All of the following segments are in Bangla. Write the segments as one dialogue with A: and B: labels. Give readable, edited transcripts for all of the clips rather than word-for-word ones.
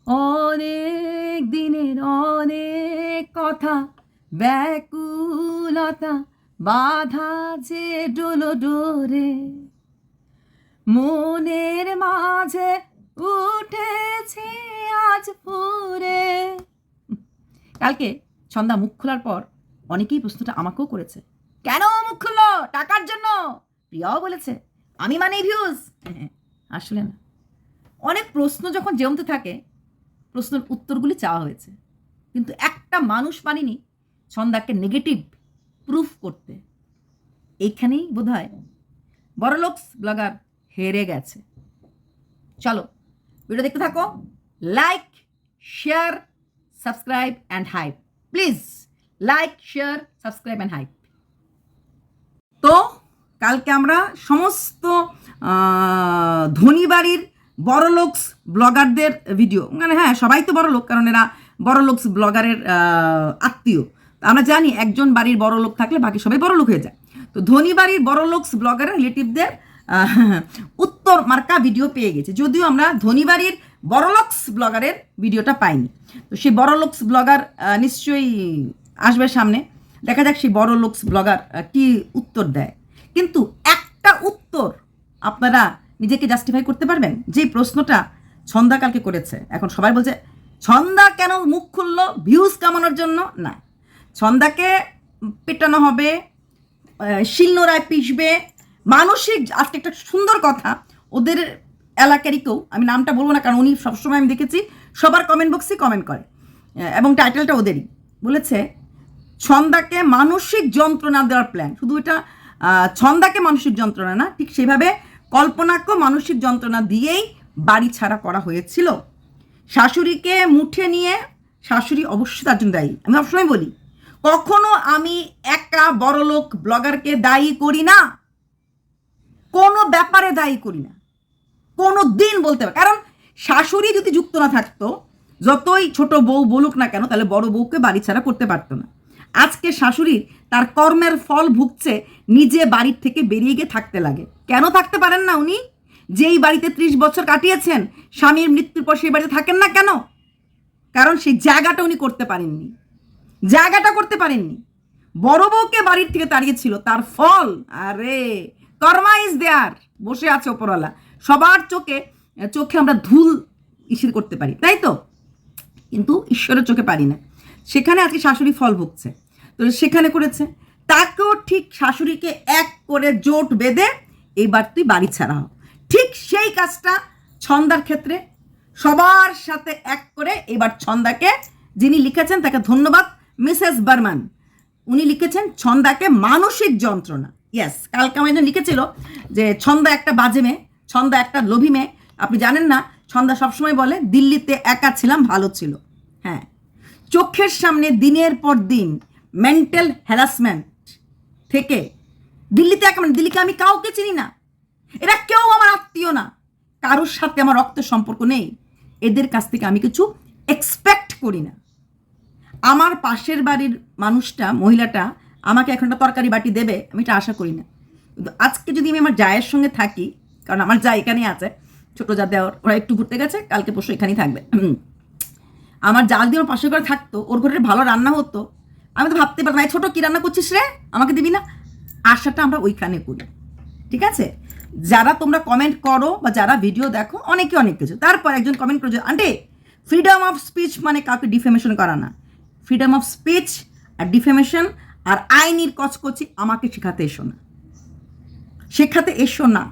A: অনেক দিনের অনেক কথা, ব্যাকুলতা বাধা যে ডোলো ডোরে, মনের মাঝে উঠেছে আজ ফুরে। কালকে ছন্দা মুখ খোলার পর অনেকেই প্রশ্নটা আমাকেও করেছে, কেন মুখ খুললো? টাকার জন্য? প্রিয়াও বলেছে আমি মানে ভিউজ। আসলে না, অনেক প্রশ্ন যখন জমতে থাকে প্রশ্নের উত্তরগুলি চাওয়া হয়েছে, কিন্তু একটা মানুষ পানিনি ছন্দাকে নেগেটিভ প্রুফ করতে। এইখানেই বোধ হয় বড়লোকস ব্লগার হেরে গেছে। চলো ভিডিও দেখতে থাকো, like share subscribe and hype, please like share subscribe and hype. তো কালকে আমরা সমস্ত ধনী বাড়ির বড়লোকস ব্লগারদের ভিডিও, মানে হ্যাঁ সবাই তো বড়লোক, কারণ এরা বড়লোকস ব্লগারের আত্মীয়। আমরা জানি একজন বাড়ির বড়লোক থাকলে বাকি সবাই বড়লোক হয়ে যায়। তো ধনী বাড়ির বড়লোকস ব্লগারের রিলেটিভদের উত্তর মার্কা ভিডিও পেয়ে গেছে, যদিও আমরা ধনী বাড়ির বড়লোকস ব্লগারের ভিডিওটা পাইনি। তো সেই বড়লোকস ব্লগার নিশ্চয়ই আসবে সামনে, দেখা যাক সেই বড়লোকস ব্লগার কি উত্তর দেয়। কিন্তু একটা উত্তর আপনারা নিজেকে জাস্টিফাই করতে পারবেন? যে প্রশ্নটা ছন্দা কালকে করেছে, এখন সবাই বলছে ছন্দা কেন মুখ খুললো ভিউজ কামানোর জন্য? না, ছন্দাকে পেটানো হবে, শিলনোড়ায় পিষবে, মানসিক। আজকে একটা সুন্দর কথা, ওদের এলাকারই কেউ, আমি নামটা বলবো না কারণ উনি সবসময় আমি দেখেছি সবার কমেন্ট বক্সে কমেন্ট করে, এবং টাইটেলটা ওদেরই, বলেছে ছন্দাকে মানসিক যন্ত্রণা দেওয়ার প্ল্যান। শুধু এটা ছন্দাকে মানসিক যন্ত্রণা না, ঠিক সেভাবে কল্পনাকেও মানসিক যন্ত্রণা দিয়েই বাড়ি ছাড়া করা হয়েছিল। শাশুড়িকে মুঠে নিয়ে, শাশুড়ি অবশ্যই তার জন্য দায়ী। আমি সবসময় বলি কখনো আমি একা বড়লোক ব্লগারকে দায়ী করি না, কোনো ব্যাপারে দায়ী করি না, কোনো দিন বলতে পারে। কারণ শাশুড়ি যদি যুক্ত না থাকতো, যতই ছোট বউ বলুক না কেন, তাহলে বড় বউকে বাড়ি ছাড়া করতে পারতো না। আজকে শাশুড়ির তার কর্মের ফল ভুগছে, নিজে বাড়ির থেকে বেরিয়ে গিয়ে থাকতে লাগে। কেন থাকতে পারেন না উনি? যেই বাড়িতে 30 বছর কাটিয়েছেন, স্বামীর মৃত্যুর পর সেই বাড়িতে থাকেন না কেন? কারণ সেই জায়গাটা উনি করতে পারেননি, জায়গাটা করতে পারেননি। বড় বউকে বাড়ির থেকে তাড়িয়েছিল, তার ফল আরে কর্মা ইজ দেয়ার, বসে আছে ওপরওয়ালা। সবার চোখে চোখে আমরা ধুল ইসির করতে পারি, তাই তো, কিন্তু ঈশ্বরের চোখে পারি না। সেখানে আজকে শাশুড়ি ফল ভুগছে, তো সেখানে করেছে। তাকেও ঠিক শাশুড়িকে এক করে জোট বেঁধে এইবার তুই বাড়ি ছাড়া হ, ঠিক সেই কাজটা ছন্দার ক্ষেত্রে সবার সাথে এক করে এবার ছন্দাকে, যিনি লিখেছেন তাকে ধন্যবাদ, মিসেস বার্মান, উনি লিখেছেন ছন্দাকে মানসিক যন্ত্রণা। ইয়েস, কালকে আমার একজন লিখেছিল যে ছন্দা একটা বাজে মেয়ে, ছন্দা একটা লোভী মেয়ে। আপনি জানেন না, ছন্দা সবসময় বলে দিল্লিতে একা ছিলাম ভালো ছিল। হ্যাঁ, চোখের সামনে দিনের পর দিন মেন্টাল হ্যারাসমেন্ট থেকে দিল্লিতে একা, মানে দিল্লিকে আমি কাউকে চিনি না, এরা কেউ আমার আত্মীয় না, কারোর সাথে আমার রক্তের সম্পর্ক নেই, এদের কাছ থেকে আমি কিছু এক্সপেক্ট করি না। আমার পাশের বাড়ির মানুষটা, মহিলাটা আমাকে এখন একটা তরকারি বাটি দেবে, আমি এটা আশা করি না। কিন্তু আজকে যদি আমি আমার জায়ের সঙ্গে থাকি, কারণ আমার যা এখানেই আছে, ছোটো যা দেওয়ার, ওরা একটু ঘুরতে গেছে, কালকে পরশু এখানেই থাকবে, আমার জাল দিয়ে আমার পাশের ঘরে থাকতো, ওর ঘরে ভালো রান্না হতো, আমি তো ভাবতে পারতাম ছোটো কী রান্না করছিস রে, আমাকে দিবি না? আশাটা আমরা ওইখানে করি, ঠিক আছে? যারা তোমরা কমেন্ট করো বা যারা ভিডিও দেখো, অনেকে অনেক কিছু, তারপর একজন কমেন্ট করেছে, আন্টি ফ্রিডম অফ স্পিচ মানে কাউকে ডিফেমেশন করা না। ফ্রিডম অফ স্পিচ আর ডিফেমেশন আর আইনির কচকচি আমাকে শেখাতে এসো না, শেখাতে এসো না।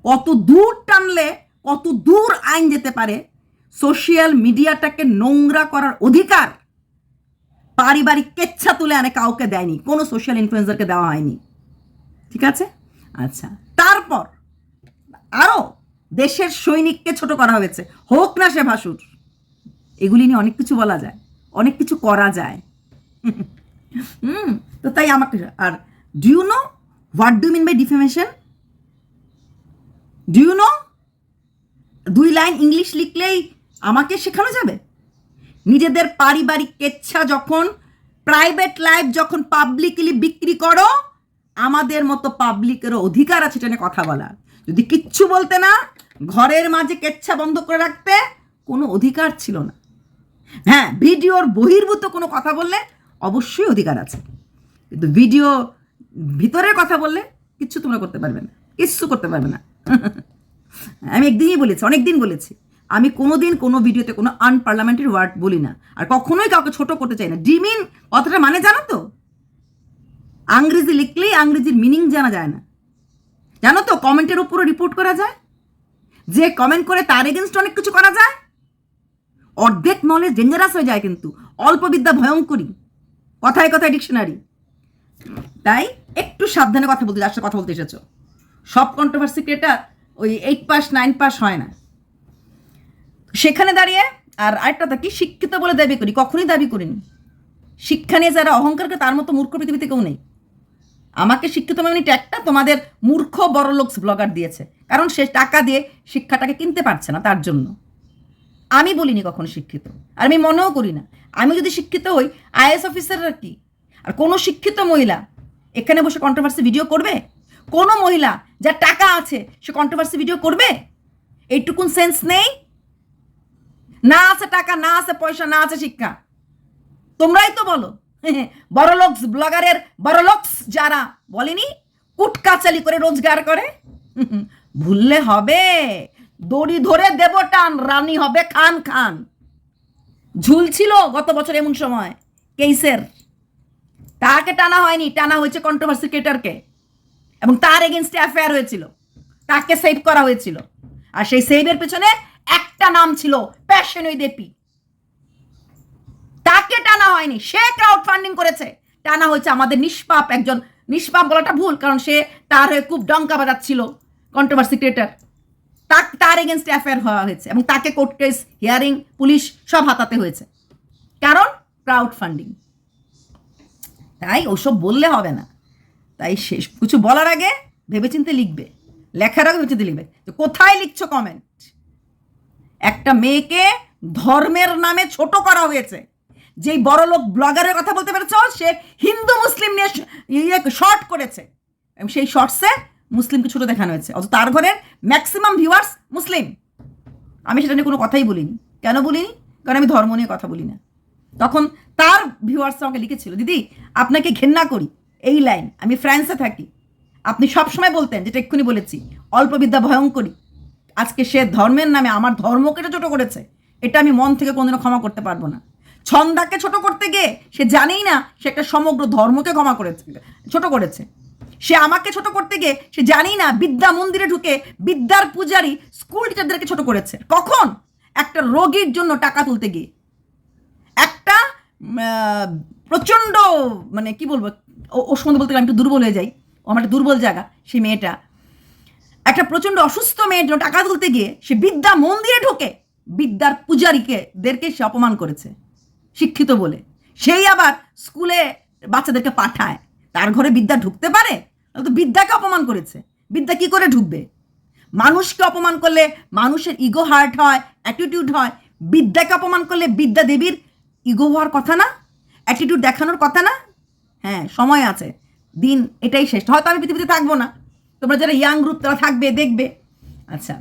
A: কত দূর টানলে কত দূর আইন যেতে পারে, সোশ্যাল মিডিয়াটাকে নোংরা করার অধিকার পারিবারিক কেচ্ছা তুলে আনে কাউকে দেয়নি, কোনো সোশ্যাল ইনফ্লুয়েন্সারকে দেওয়া হয়নি, ঠিক আছে? আচ্ছা, তারপর আরও দেশের সৈনিককে ছোট করা হয়েছে, হোক না সে ভাসুর। এগুলি নিয়ে অনেক কিছু বলা যায়, অনেক কিছু করা যায়। তো তাই আমাকে, আর do you know what do mean by defamation? Do you know? 2 line English লিখলেই আমাকে শেখানো যাবে? নিজেদের পারিবারিক কেচ্ছা যখন, প্রাইভেট লাইফ যখন পাবলিকলি বিক্রি করো, আমাদের মতো পাবলিকেরও অধিকার আছে এটা নিয়ে কথা বলার। যদি কিচ্ছু বলতে না, ঘরের মাঝে কেচ্ছা বন্ধ করে রাখতে, কোনো অধিকার ছিল না। হ্যাঁ, ভিডিওর বহির্ভূত কোনো কথা বললে অবশ্যই অধিকার আছে, কিন্তু ভিডিও ভিতরের কথা বললে কিচ্ছু তোমরা করতে পারবে না, কিচ্ছু করতে পারবে না। আমি একদিনই বলেছি, অনেকদিন বলেছি, আমি কোনোদিন কোনো ভিডিওতে কোনো আনপার্লামেন্টারি ওয়ার্ড বলি না, আর কখনোই কাউকে ছোট করতে চাই না। ডিমিন কথাটা মানে জানো তো? আংরেজি লিখলেই আংরেজির মিনিং জানা যায় না, জানো তো? কমেন্টের উপরও রিপোর্ট করা যায়, যে কমেন্ট করে তার এগেনস্ট অনেক কিছু করা যায়। অর্ধেক নলেজ ডেঞ্জারাস হয়ে যায়, কিন্তু অল্প বিদ্যা ভয়ঙ্করী, কথায় কথায় ডিকশনারি। তাই একটু সাবধানে কথা বলতে, যার সাথে কথা বলতে এসেছো। সব কন্ট্রোভার্সি ক্রিয়েটার ওই 8 পাস 9 পাস হয় না। সেখানে দাঁড়িয়ে আর আরেকটা কি, শিক্ষিত বলে দাবি করি, কখনোই দাবি করিনি। শিক্ষা নিয়ে যারা অহংকারকে, তার মতো মূর্খ পৃথিবীতে কেউ নেই। আমাকে শিক্ষিত মানে ট্যাগটা তোমাদের মূর্খ বড় লোকস ব্লগার দিয়েছে, কারণ সে টাকা দিয়ে শিক্ষাটাকে কিনতে পারছে না, তার জন্য। আমি বলিনি কখনো শিক্ষিত, আর আমি মনেও করি না। আমি যদি শিক্ষিত হই, আইএস অফিসাররা কি আর কোনো শিক্ষিত মহিলা এখানে বসে কন্ট্রোভার্সি ভিডিও করবে? কোনো মহিলা যার টাকা আছে সে কন্ট্রোভার্সি ভিডিও করবে? এইটুকুন সেন্স নেই? না আছে টাকা, না আছে পয়সা, না আছে শিক্ষা। তোমরাই তো বলো বড়লোকস ব্লগারের বড়লোকস যারা, বলেনি কুটকাচালি করে রোজগার করে। ভুললে হবে, দড়ি ধরে দেব টান, রানী হবে খান খান। ঝুলছিল গত বছর এমন সময় কেসের, তাকে টানা হয়নি, টানা হয়েছে কন্ট্রোভার্সি ক্রিয়েটরকে, এবং তার এগেনস্টে অ্যাফেয়ার হয়েছিল, তাকে সেভ করা হয়েছিল। আর সেই সেভের পেছনে একটা নাম ছিল প্যাশনই দেপি। তাকে টানা হয়নি, সে ক্রাউড ফান্ডিং করেছে। টানা হয়েছে আমাদের নিষ্পাপ একজন, নিষ্পাপ বলাটা ভুল, কারণ সে তার হয়ে খুব ডঙ্কা বাজাচ্ছিল কন্ট্রোভার্সি ক্রিয়েটর, তার এগেনস্টে অ্যাফেয়ার হওয়া হয়েছে, এবং তাকে কোর্ট কেস, হিয়ারিং, পুলিশ সব হাতাতে হয়েছে, কারণ ক্রাউড ফান্ডিং। তাই ওসব বললে হবে না। তাই শেষ কিছু বলার আগে ভেবেচিন্তে লিখবে, লেখার আগে ভেবেচিন্তে লিখবে যে কোথায় লিখছো কমেন্ট। একটা মেয়েকে ধর্মের নামে ছোট করা হয়েছে। যেই বড় লোক ব্লগারের কথা বলতে পেরেছ, সে হিন্দু মুসলিম নিয়ে শর্ট করেছে, এবং সেই শর্টসে মুসলিমকে ছোট দেখানো হয়েছে, অথচ তার ঘরের ম্যাক্সিমাম ভিউয়ার্স মুসলিম। আমি সেটা নিয়ে কোনো কথাই বলিনি। কেন বলিনি? কারণ আমি ধর্ম নিয়ে কথা বলি না। তখন তার ভিউয়ার্স আমাকে লিখেছিল, দিদি আপনাকে ঘেন্না করি, এই লাইন, আমি ফ্রান্সে থাকি, আপনি সবসময় বলতেন, যেটা এক্ষুনি বলেছি, অল্প বিদ্যা ভয়ঙ্করী। আজকে সে ধর্মের নামে আমার ধর্মকে ছোট করেছে, এটা আমি মন থেকে কোনোদিনও ক্ষমা করতে পারবো না। ছন্দাকে ছোট করতে গিয়ে সে জানেই না সে একটা সমগ্র ধর্মকে ক্ষমা করেছে, ছোট করেছে। সে আমাকে ছোট করতে গিয়ে সে জানেই না বিদ্যা মন্দিরে ঢুকে বিদ্যার পূজারী স্কুল টিচারদেরকে ছোট করেছে। কখন? একটা রোগীর জন্য টাকা তুলতে গিয়ে, একটা প্রচণ্ড, মানে কি বলবো, ওর সম্বন্ধে বলতে গেলে আমি একটু দুর্বল হয়ে যাই, ও আমার একটা দুর্বল জায়গা। সেই মেয়েটা একটা প্রচণ্ড অসুস্থ মেয়ের জন্য টাকা তুলতে গিয়ে সে বিদ্যা মন্দিরে ঢুকে বিদ্যার পূজারীদেরকে সে অপমান করেছে শিক্ষিত বলে। সেই আবার স্কুলে বাচ্চাদেরকে পাঠায়, তার ঘরে বিদ্যা ঢুকতে পারে? তো বিদ্যাকে অপমান করেছে। বিদ্যা কি করে ঢুকবে? মানুষকে অপমান করলে মানুষের ইগো হার্ট হয়, অ্যাটিটিউড হয়। বিদ্যাকে অপমান করলে বিদ্যা দেবীর ইগো হওয়ার কথা না, অ্যাটিটিউড দেখানোর কথা না? হ্যাঁ, সময় আছে, দিন এটাই শেষ। হয়তো আমি পৃথিবীতে থাকবো না, তোমরা যারা ইয়াং গ্রুপ তারা থাকবে, দেখবে। আচ্ছা,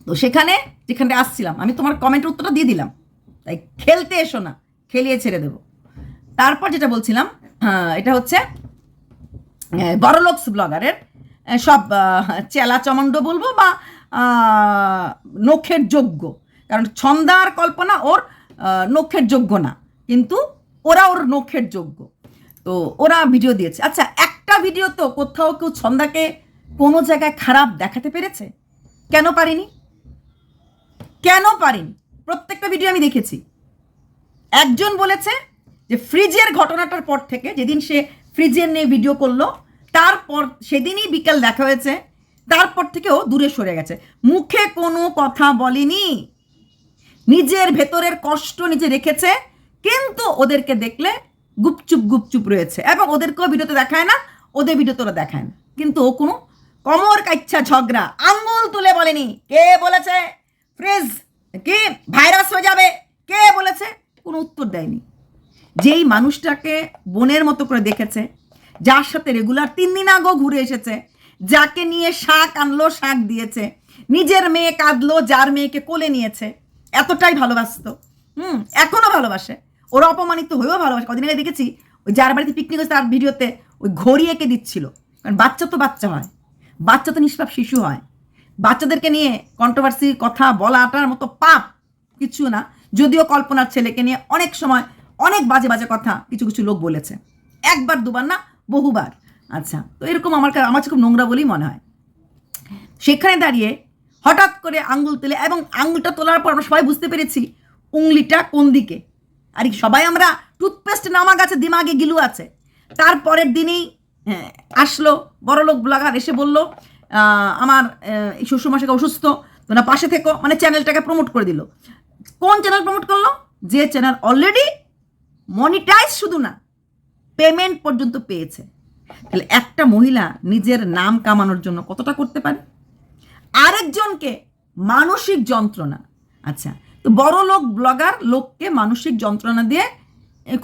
A: তো সেখানে যেখানে আসছিলাম, আমি তোমার কমেন্টের উত্তরটা দিয়ে দিলাম। তাই খেলতে এসো না, খেলিয়ে ছেড়ে দেবো। তারপর যেটা বলছিলাম, এটা হচ্ছে বড়লোকস ব্লগারের সব চেলা চমণ্ড বলবো, বা নখের যোগ্য, কারণ ছন্দা আর কল্পনা ওর নখের যোগ্য না, কিন্তু ওরা ওর নখের যোগ্য। তো ওরা ভিডিও দিয়েছে। আচ্ছা, একটা ভিডিও তো কোথাও কেউ ছন্দাকে কোনো জায়গায় খারাপ দেখাতে পেরেছে? কেন পারিনি? কেন পারিনি? প্রত্যেকটা ভিডিও আমি দেখেছি। একজন বলেছে যে ফ্রিজের ঘটনাটার পর থেকে, যেদিন সে ফ্রিজের নিয়ে ভিডিও করলো, তারপর সেদিনই বিকেল দেখা হয়েছে, তারপর থেকেও দূরে সরে গেছে, মুখে কোনো কথা বলেনি, নিজের ভেতরের কষ্ট নিজে রেখেছে, কিন্তু ওদেরকে দেখলে গুপচুপ গুপচুপ রয়েছে, এবং ওদেরকেও ভিডিওতে দেখায় না, ওদের ভিডিওতে ওরা দেখায় না। কিন্তু ও কোনো কমর কাচ্ছা ঝগড়া আঙ্গুল তুলে বলেনি। কে বলেছে ফ্রিজ কি ভাইরাস হয়ে যাবে? কে বলেছে? কোনো উত্তর দেয়নি। যেই মানুষটাকে বোনের মতো করে দেখেছে, যার সাথে রেগুলার 3 দিন আগেও ঘুরে এসেছে, যাকে নিয়ে শাক আনলো, শাক দিয়েছে, নিজের মেয়ে কাঁদলো, যার মেয়েকে কোলে নিয়েছে, এতটাই ভালোবাসতো, এখনও ভালোবাসে, ওরা অপমানিত হয়েও ভালোবাসে। কদিন আগে দেখেছি ওই যার বাড়িতে পিকনিক হচ্ছে তার ভিডিওতে ওই ঘড়ি এঁকে দিচ্ছিল, কারণ বাচ্চা তো বাচ্চা হয়, বাচ্চা তো নিষ্পাপ শিশু হয়, বাচ্চাদেরকে নিয়ে কন্ট্রোভার্সি কথা বলাটার মতো পাপ কিছু না। যদিও কল্পনার ছেলেকে নিয়ে অনেক সময় অনেক বাজে বাজে কথা কিছু কিছু লোক বলেছে, একবার দুবার না বহুবার। আচ্ছা, তো এরকম আমার কাছে খুব নোংরা বলেই মনে হয়। সেখানে দাঁড়িয়ে হঠাৎ করে আঙ্গুল তুলে, এবং আঙ্গুলটা তোলার পর আমরা সবাই বুঝতে পেরেছি উংলিটা কোন দিকে। আর সবাই আমরা টুথপেস্ট নামা গেছে, দিমাগে গিলু আছে। তারপরের দিনই আসলো বড়লোক ব্লগার, এসে বলল আমার শ্বশুরমশাইকে অসুস্থ, তোমরা পাশে থেকো, মানে চ্যানেলটাকে প্রমোট করে দিল। কোন চ্যানেল প্রমোট করলো? যে চ্যানেল অলরেডি মনিটাইজ, শুধু না পেমেন্ট পর্যন্ত পেয়েছে। তাহলে একটা মহিলা নিজের নাম কামানোর জন্য কতটা করতে পারে, আরেকজনকে মানসিক যন্ত্রণা। আচ্ছা, তো বড় লোক ব্লগার লোককে মানসিক যন্ত্রণা দিয়ে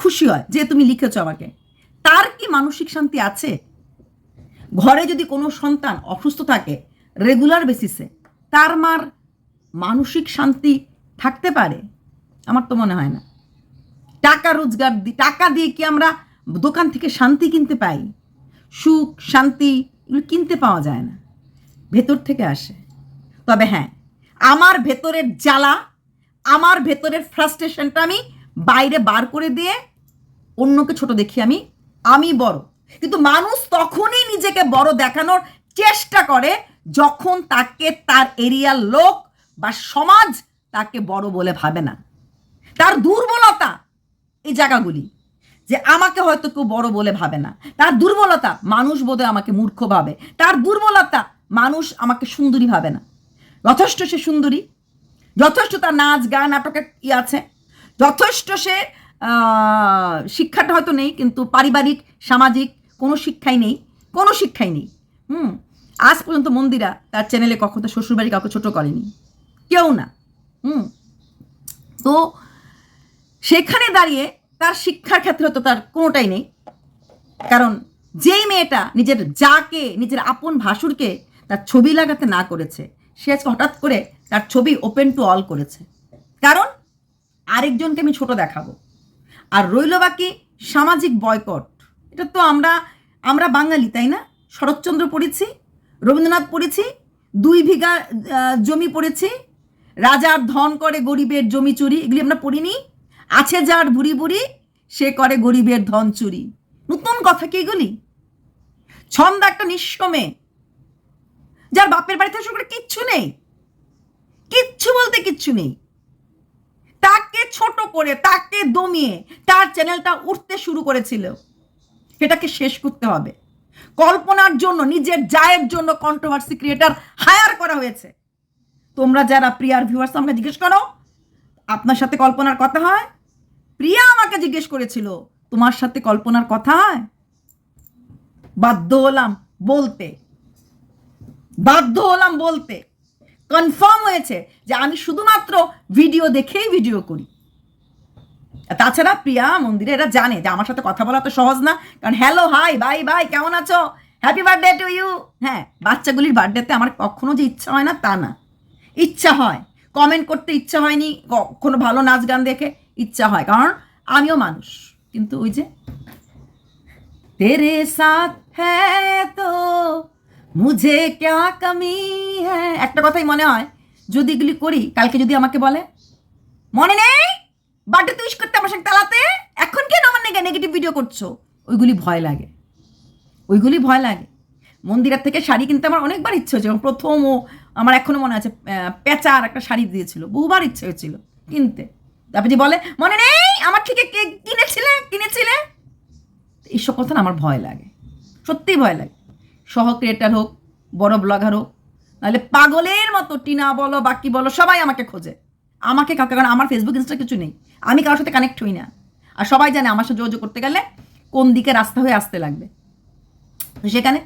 A: খুশি হয় যে তুমি লিখেছ আমাকে, তার কি মানসিক শান্তি আছে? ঘরে যদি কোনো সন্তান অসুস্থ থাকে রেগুলার বেসিসে, তার মার মানসিক শান্তি থাকতে পারে? আমার তো মনে হয় না। টাকা রোজগার টাকা দিয়ে কি আমরা দোকান থেকে শান্তি কিনতে পাই? সুখ শান্তি এগুলো কিনতে পাওয়া যায় না, ভেতর থেকে আসে। তবে হ্যাঁ, আমার ভেতরের জ্বালা, আমার ভেতরের ফ্রাস্ট্রেশনটা আমি বাইরে বার করে দিয়ে অন্যকে ছোট দেখি, আমি বড়। কিন্তু মানুষ তখনই নিজেকে বড় দেখানোর চেষ্টা করে যখন তাকে তার এরিয়ার লোক বা সমাজ তাকে বড় বলে ভাবে না। তার দুর্বলতা এই জায়গাগুলি, যে আমাকে হয়তো কেউ বড় বলে ভাবে না, তার দুর্বলতা মানুষ বোধহয় আমাকে মূর্খ ভাবে, তার দুর্বলতা মানুষ আমাকে সুন্দরী ভাবে না। যথেষ্ট সে সুন্দরী, যথেষ্ট তার নাচ গান নাটকের আছে, যথেষ্ট সে শিক্ষাটা হয়তো নেই, কিন্তু পারিবারিক সামাজিক কোনো শিক্ষাই নেই, কোনো শিক্ষাই নেই। আজ পর্যন্ত মন্দিরা তার চ্যানেলে কখনো শ্বশুরবাড়ি কাউকে ছোট করেনি, কেউ না। তো সেখানে দাঁড়িয়ে তার শিক্ষার ক্ষেত্রে তো তার কোনোটাই নেই, কারণ যেই মেয়েটা নিজের যাকে, নিজের আপন ভাসুরকে তার ছবি লাগাতে না করেছে, সে আজকে হঠাৎ করে তার ছবি ওপেন টু অল করেছে, কারণ আরেকজনকে আমি ছোট দেখাবো। আর রইল বাকি সামাজিক বয়কট। এটা তো আমরা বাঙালি, তাই না? শরৎচন্দ্র পড়েছি, রবীন্দ্রনাথ পড়েছি, 2 বিঘা জমি পড়েছি, রাজার ধন করে গরিবের জমি চুরি, এগুলি আমরা পড়িনি? আছে যার বুড়ি বুড়ি সে করে গরিবের ধন চুরি। নতুন কথা কি এগুলি? ছন্দ একটা নিঃস্ব মেয়ে, যার বাপের বাড়িতে শুরু করে কিচ্ছু নেই, কিচ্ছু বলতে কিচ্ছু নেই, তাকে ছোট করে, তাকে দমিয়ে তার চ্যানেলটা উঠতে শুরু করেছিল। সেটাকে শেষ করতে হবে। কল্পনার জন্য, নিজের জায়ের জন্য কন্ট্রোভার্সি ক্রিয়েটার হায়ার করা হয়েছে। তোমরা যারা প্রিয়ার ভিউয়ার্স, আমাকে জিজ্ঞেস করো আপনার সাথে কল্পনার কথা হয়? প্রিয়া আমাকে জিজ্ঞেস করেছিল তোমার সাথে কল্পনার কথা হয়? বাধ্য হলাম বলতে, কনফার্ম হয়েছে যে আমি শুধুমাত্র ভিডিও দেখেই ভিডিও করি। তাছাড়া প্রিয়া মন্দিরে এরা জানে যে আমার সাথে কথা বলা তো সহজ না, কারণ হ্যালো হাই বাই কেমন আছো, হ্যাপি বার্থডে টু ইউ। হ্যাঁ, বাচ্চাগুলির বার্থডেতে আমার কখনো যে ইচ্ছা হয় না তা না, ইচ্ছা হয়, কমেন্ট করতে ইচ্ছা হয়নি, কখনো ভালো নাচ গান দেখে ইচ্ছা হয়, কারণ আমিও মানুষ। কিন্তু ওই যে তেরে সাথ হ্যায় তো মুঝে ক্যা কমি হ্যায়, একটা কথাই মনে হয় যদি এগুলি করি, কালকে যদি আমাকে বলে মনে নেই বার্থডে তুই করতে আমার সঙ্গে তালাতে, এখন কেন আমার নেগেটিভ ভিডিও করছো, ওইগুলি ভয় লাগে। মন্দিরের থেকে শাড়ি কিনতে আমার অনেকবার ইচ্ছে হয়েছে, প্রথম আমার এখনো মনে আছে পেঁচার একটা শাড়ি দিয়েছিল, বহুবার ইচ্ছে হয়েছিল কিনতে। তারপরে যে বলে মনে নেই আমার থেকে কে কিনেছিলে, এইসব কথা না আমার ভয় লাগে, সত্যিই ভয় লাগে। সহ ক্রিয়েটার হোক, বড় ব্লগার হোক, নাহলে পাগলের মতো টিনা বলো বাকি বলো সবাই আমাকে খোঁজে, আমাকে কাউকে, কারণ আমার ফেসবুক ইনস্টা কিছু নেই, আমি কারোর সাথে কানেক্ট হই না। আর সবাই জানে আমার সাথে যোগাযোগ করতে গেলে কোন দিকে রাস্তা হয়ে আসতে লাগবে, সেখানে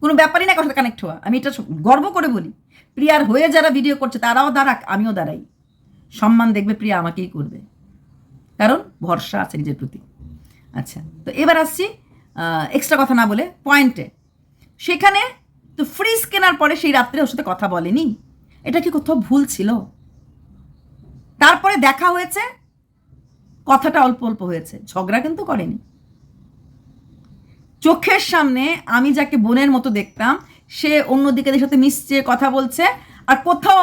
A: কোনো ব্যাপারই না কারোর সাথে কানেক্ট হওয়া। আমি এটা গর্ব করে বলি, প্রিয়ার হয়ে যারা ভিডিও করছে তারাও দাঁড়াক, আমিও দাঁড়াই, সম্মান দেখবে প্রিয়া আমাকেই করবে, কারণ ভরসা আছে নিজের প্রতি। আচ্ছা, তো এবার আসছি এক্সট্রা কথা না বলে পয়েন্টে। সেখানে তো ফ্রিজ কেনার পরে সেই রাত্রে ওর সাথে কথা বলেনি, এটা কি কোথাও ভুল ছিল? তারপরে দেখা হয়েছে, কথাটা অল্প অল্প হয়েছে, ঝগড়া কিন্তু করেনি। চোখের সামনে আমি যাকে বোনের মতো দেখতাম সে অন্যদিকে সাথে মিশছে, কথা বলছে, আর কোথাও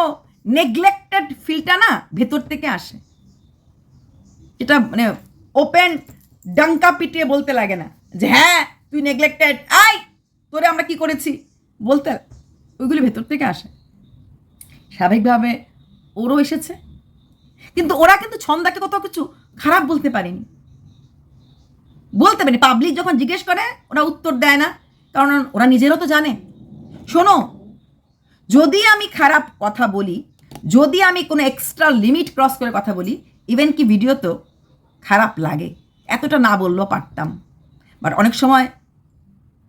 A: নেগলেক্টেড ফিলটা না ভেতর থেকে আসে। এটা মানে ওপেন ডাঙ্কা পিটিয়ে বলতে লাগে না যে হ্যাঁ তুই নেগলেক্টেড, আই তোরে আমরা কি করেছি বলতে, ওইগুলি ভেতর থেকে আসে। স্বাভাবিকভাবে ওরও এসেছে, কিন্তু ওরা কিন্তু ছন্দাকে কোথাও কিছু খারাপ বলতে পারেনি, বলতে পারেনি। পাবলিক যখন জিজ্ঞেস করে ওরা উত্তর দেয় না, কারণ ওরা নিজেরও তো জানে। শোনো, যদি আমি খারাপ কথা বলি, যদি আমি কোনো এক্সট্রা লিমিট ক্রস করে কথা বলি, ইভেন কি ভিডিও তো খারাপ লাগে, এতটা না বললেও পারতাম, বাট অনেক সময়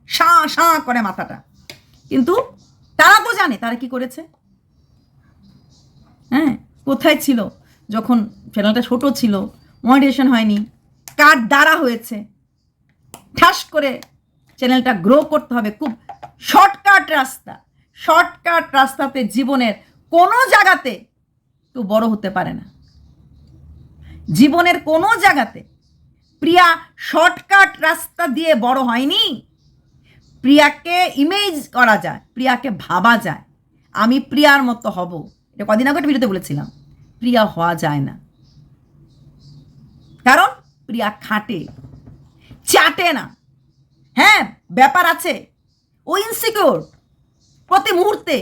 A: শাঁ শাঁ করে মাথাটা। কিন্তু তারা তো জানে তারা কি করেছে। হ্যাঁ, কোথায় ছিল যখন চ্যানেলটা ছোট ছিল, মনিটাইজেশন হয়নি, কার দ্বারা হয়েছে, ঠাস করে চ্যানেলটা গ্রো করতে হবে, খুব শর্টকাট রাস্তা, শর্টকাট রাস্তাতে জীবনের কোনো জায়গাতে তো বড় হতে পারে না। জীবনের কোনো জায়গাতে প্রিয়া শর্টকাট রাস্তা দিয়ে বড় হয়নি। প্রিয়াকে ইমেজ করা যায়, প্রিয়াকে ভাবা যায় আমি প্রিয়ার মতো হব, এটা কদিন আগে ভিডিওতে বলেছিলাম। প্রিয়া হওয়া যায় না, কারণ প্রিয়া খাটে, চাটে না। হ্যাঁ, ব্যাপার আছে, ও ইনসিকিউর প্রতি মুহূর্তে।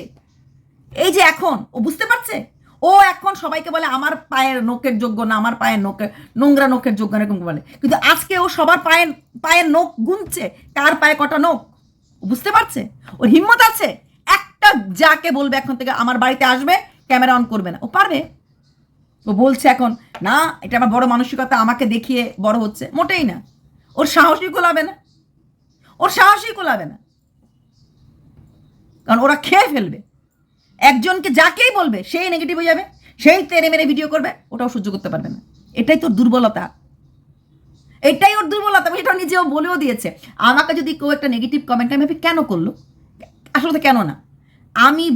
A: এই যে এখন ও বুঝতে পারছে, ও এখন সবাইকে বলে আমার পায়ের নখের যোগ্য না, আমার পায়ের নখের নোংরা নখের যোগ্য না, এরকম বলে। কিন্তু আজকে ও সবার পায়ের নখ গুনছে, কার পায়ে কটা নখ বুঝতে পারছে। ওর হিম্মত আছে, একটা যাকে বলবে এখন থেকে আমার বাড়িতে আসবে, ক্যামেরা অন করবে না, ও পারবে। ও বলছে এখন না এটা আমার বড় মানসিকতা, আমাকে দেখিয়ে বড় হচ্ছে, মোটেই না। ওর সাহসই কোলাবে না, ওর সাহসই কোলাবে না, কারণ ওরা খেয়ে ফেলবে। একজনকে যাকেই বলবে সেই নেগেটিভ হয়ে যাবে, সেই তেরে মেরে ভিডিও করবে, ওটাও সহ্য করতে পারবে না। এটাই তোর দুর্বলতা, এটাই ওর দুর্বলতা। এটা নিজেও বলেও দিয়েছে, আমাকে যদি কেউ একটা নেগেটিভ কমেন্ট, আমি ভাবি কেন করলো, আসলে কেন না, আমি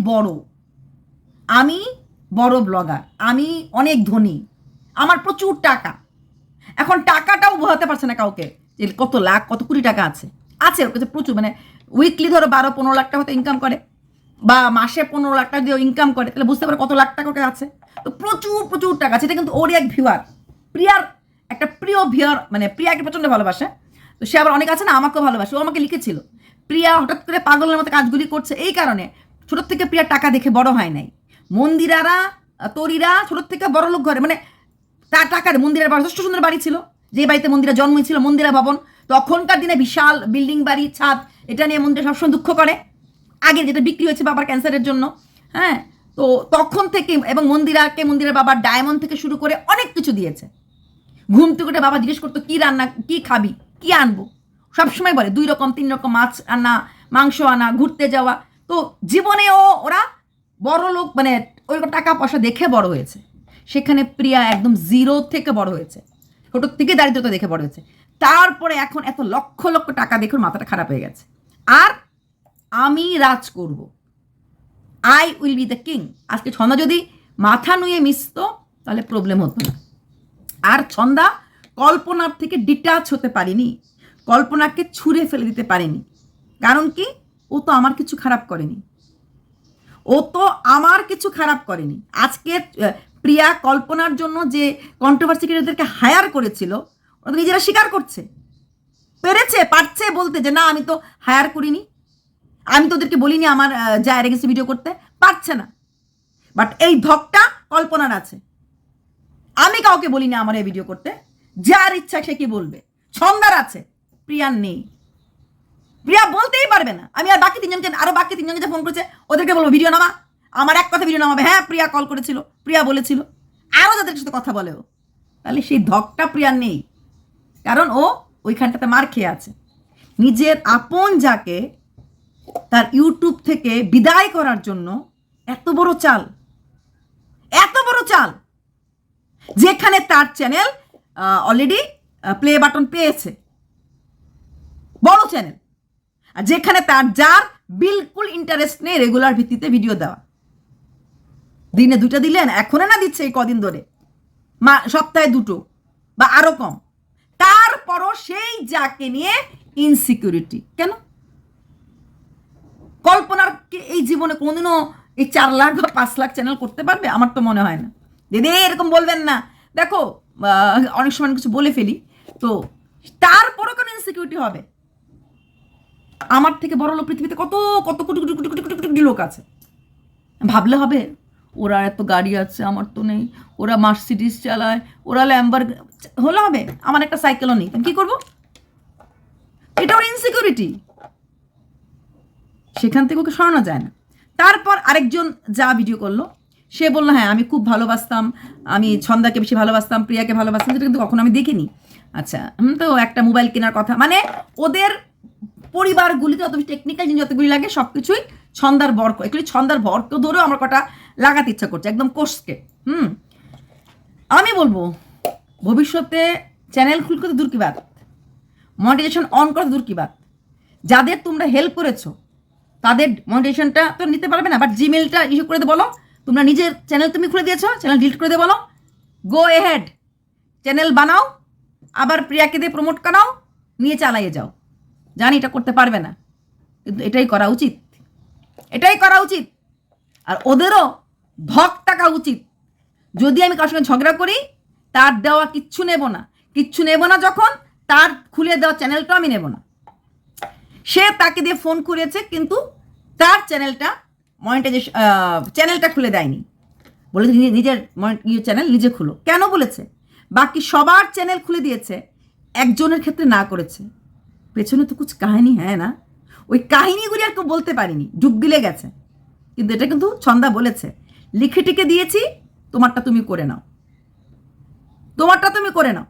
A: বড় ব্লগার, আমি অনেক ধনী, আমার প্রচুর টাকা। এখন টাকাটাও বোঝাতে পারছে না কাউকে যে কত লাখ কত কোটি টাকা আছে ওর কাছে প্রচুর, মানে উইকলি ধরো 12-15 লাখ টাকা হয়তো ইনকাম করে, বা মাসে 15 লাখ টাকা দিয়েও ইনকাম করে, তাহলে বুঝতে পারে কত লাখ টাকা ওকে আছে। তো প্রচুর প্রচুর টাকা আছে। এটা কিন্তু ওর এক ভিউয়ার, প্রিয়ার একটা প্রিয় ভিউয়ার, মানে প্রিয়াকে প্রচণ্ড ভালোবাসে। তো সে আবার অনেক আছে না আমাকেও ভালোবাসে। ও আমাকে লিখেছিল প্রিয়া হঠাৎ করে পাগলের মতো কাজগুলি করছে, এই কারণে ছোটোর থেকে প্রিয়ার টাকা দেখে বড় হয় নাই। মন্দিরারা তরিরা ছোটোর থেকে বড় লোক ঘরে, মানে তার টাকার মন্দিরের যথেষ্ট সুন্দর বাড়ি ছিল, যে বাড়িতে মন্দিরা জন্ম ছিল, মন্দিরা ভবন, তখনকার দিনে বিশাল বিল্ডিং বাড়ি, ছাদ, এটা নিয়ে মন্দিরা সবসময় দুঃখ করে। আগে যেটা বিক্রি হয়েছে বাবার ক্যান্সারের জন্য, হ্যাঁ, তো তখন থেকে, এবং মন্দিরের বাবার ডায়মন্ড থেকে শুরু করে অনেক কিছু দিয়েছে। ঘুম থেকে বাবা জিজ্ঞেস করতো কি রান্না, কি খাবি, কি আনবো, সবসময় বলে 2 রকম 3 রকম মাছ আনা, মাংস আনা, ঘুরতে যাওয়া। তো জীবনেও ওরা বড় লোক, মানে ওই টাকা পয়সা দেখে বড় হয়েছে। সেখানে প্রিয়া একদম জিরো থেকে বড় হয়েছে, ছোটোর থেকে দারিদ্রতা দেখে বড় হয়েছে। তারপরে এখন এত লক্ষ লক্ষ টাকা দেখে মাথাটা খারাপ হয়ে গেছে। আর আমি রাজ করব, I will be the king. আজকে ছন্দা যদি মাথা নুয়ে মিশতো তাহলে প্রবলেম হতো না। আর ছন্দা কল্পনার থেকে ডিটাচ হতে পারেনি, কল্পনাকে ছুঁড়ে ফেলে দিতে পারেনি। কারণ কি, ও তো আমার কিছু খারাপ করেনি, আজকে প্রিয়া কল্পনার জন্য যে কন্ট্রোভার্সি ক্রিয়েটরদেরকে হায়ার করেছিল, ওরা তো নিজেরা স্বীকার করছে, পারছে বলতে যে না আমি তো হায়ার করিনি, আমি তোদেরকে বলিনি আমার জায়ের এগেন্সে ভিডিও করতে, পারছে না। বাট এই ধকটা কল্পনার আছে, আমি কাউকে বলিনি আমার এই ভিডিও করতে, যার ইচ্ছা সে কি বলবে। ছন্দার আছে, প্রিয়ার নেই। প্রিয়া বলতেই পারবে না। আমি আর বাকি তিনজনকে যে ফোন করেছে ওদেরকে বলবো ভিডিও নামা, আমার এক কথা ভিডিও নামাবে, হ্যাঁ প্রিয়া কল করেছিল, প্রিয়া বলেছিল, আরও যাদের সাথে কথা বলে ও, তাহলে সেই ধকটা প্রিয়ার নেই, কারণ ও ওইখানটাতে মার খেয়ে আছে। নিজের আপন যাকে তার ইউটিউব থেকে বিদায় করার জন্য এত বড় চাল, যেখানে তার চ্যানেল অলরেডি প্লে বাটন পেয়েছে, বড় চ্যানেল, আর যেখানে যার বিলকুল ইন্টারেস্ট নেই রেগুলার ভিত্তিতে ভিডিও দেওয়া, দিনে 2টা দিলেন, এখনো না দিচ্ছে এই কদিন ধরে, সপ্তাহে 2টো বা আরো কম, তারপরও সেই যাকে নিয়ে ইনসিকিউরিটি। কেন? কল্পনার এই জীবনে কোনদিনও এই 4 লাখ বা 5 লাখ চ্যানেল করতে পারবে? আমার তো মনে হয় না। দিদি এরকম বলবেন না। দেখো অনেক সময় কিছু বলে ফেলি, তো তারপরও কেন ইনসিকিউরিটি হবে? আমার থেকে বড় লোক পৃথিবীতে কত কত কোটি কোটি কোটি কোটি কোটি কোটি লোক আছে। ভাবলে হবে ওরা এত গাড়ি আছে, আমার তো নেই, ওরা মার্সিডিজ চালায়, ওরা ল্যাম্বার, হলে হবে? আমার একটা সাইকেলও নেই, আমি কি করবো? এটা ওর ইনসিকিউরিটি, সেখান থেকে ওকে সরানো যায় না। তারপর আরেকজন যা ভিডিও করলো, সে বললো হ্যাঁ আমি খুব ভালোবাসতাম, আমি ছন্দাকে বেশি ভালোবাসতাম, প্রিয়াকে ভালোবাসতাম, যেটা কিন্তু কখনো আমি দেখিনি। আচ্ছা তো একটা মোবাইল কেনার কথা, মানে ওদের পরিবারগুলিতে যত টেকনিক্যাল জিনিস যতগুলি লাগে সব কিছুই ছন্দার বর, এগুলি ছন্দার বরকে ধরেও আমার কটা লাগাতে ইচ্ছা করছে একদম কোর্সকে। আমি বলবো ভবিষ্যতে চ্যানেল খুলতে তো দূর কি বাত, মনিটাইজেশন অন করতে দূর কি বাত, যাদের তোমরা হেল্প করেছো তাদের মনিটাইজেশনটা তো নিতে পারবে না, বাট জিমেলটা ইস্যু করে দিয়ে বলো তোমরা নিজের চ্যানেল তুমি খুলে দিয়েছো, চ্যানেল ডিলিট করে দিয়ে বলো গো এহেড, চ্যানেল বানাও, আবার প্রিয়াকে দিয়ে প্রমোট করাও, নিয়ে চালাইয়ে যাও। জানি এটা করতে পারবে না, কিন্তু এটাই করা উচিত, এটাই করা উচিত। আর ওদেরও ধক টাকা উচিত। যদি আমি কারোর সঙ্গে ঝগড়া করি, তার দেওয়া কিচ্ছু নেব না, কিচ্ছু নেব না, যখন তার খুলে দেওয়া চ্যানেলটা আমি নেব না। সে তাকে দিয়ে ফোন করেছে, কিন্তু তার চ্যানেলটা মনিটাইজেশন চ্যানেলটা খুলে দেয়নি, বলেছে নিজের চ্যানেল নিজে খুলো। কেন বলেছে? বাকি সবার চ্যানেল খুলে দিয়েছে, একজনের ক্ষেত্রে না করেছে। পেছনে তো কুছ কাহিনী হ্যাঁ না, ওই কাহিনীগুলি আর কেউ বলতে পারিনি, ডুব দিলে গেছে। কিন্তু এটা কিন্তু ছন্দা বলেছে, লিখে টিকে দিয়েছি, তোমারটা তুমি করে নাও, তোমারটা তুমি করে নাও।